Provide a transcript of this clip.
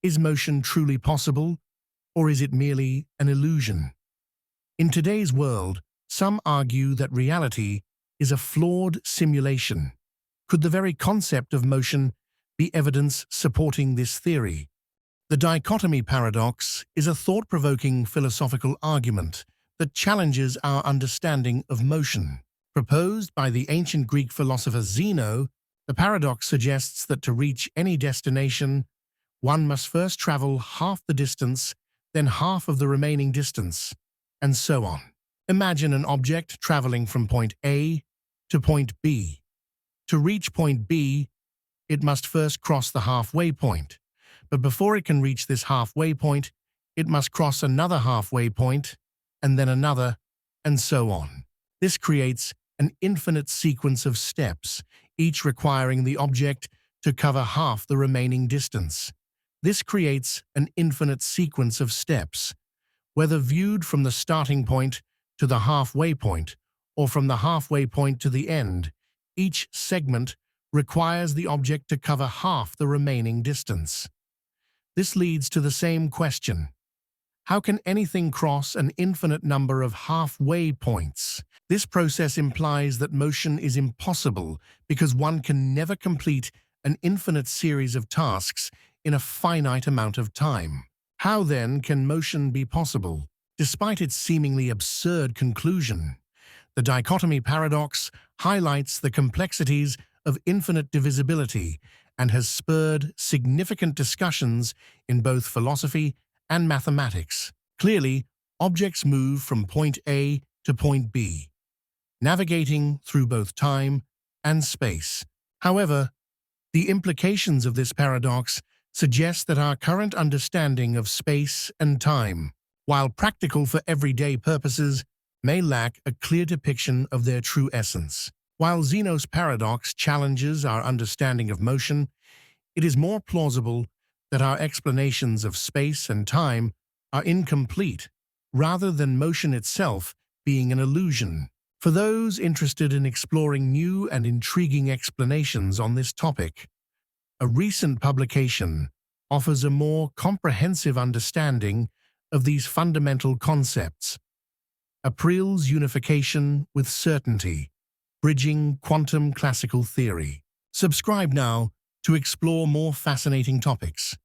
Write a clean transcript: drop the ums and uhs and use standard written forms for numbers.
Is motion truly possible, or is it merely an illusion? In today's world, some argue that reality is a flawed simulation. Could the very concept of motion be evidence supporting this theory? The dichotomy paradox is a thought-provoking philosophical argument that challenges our understanding of motion. Proposed by the ancient Greek philosopher Zeno, the paradox suggests that to reach any destination, one must first travel half the distance, then half of the remaining distance, and so on. Imagine an object traveling from point A to point B. To reach point B, it must first cross the halfway point. But before it can reach this halfway point, it must cross another halfway point, and then another, and so on. This creates an infinite sequence of steps, each requiring the object to cover half the remaining distance. This creates an infinite sequence of steps, whether viewed from the starting point to the halfway point, or from the halfway point to the end. Each segment requires the object to cover half the remaining distance. This leads to the same question. How can anything cross an infinite number of halfway points? This process implies that motion is impossible because one can never complete an infinite series of tasks in a finite amount of time. How then can motion be possible? Despite its seemingly absurd conclusion, the dichotomy paradox highlights the complexities of infinite divisibility and has spurred significant discussions in both philosophy and mathematics. Clearly, objects move from point A to point B, navigating through both time and space. However, the implications of this paradox suggest that our current understanding of space and time, while practical for everyday purposes, may lack a clear depiction of their true essence. While Zeno's paradox challenges our understanding of motion, it is more plausible that our explanations of space and time are incomplete, rather than motion itself being an illusion. For those interested in exploring new and intriguing explanations on this topic, a recent publication offers a more comprehensive understanding of these fundamental concepts. April's unification with certainty, bridging quantum classical theory. Subscribe now to explore more fascinating topics.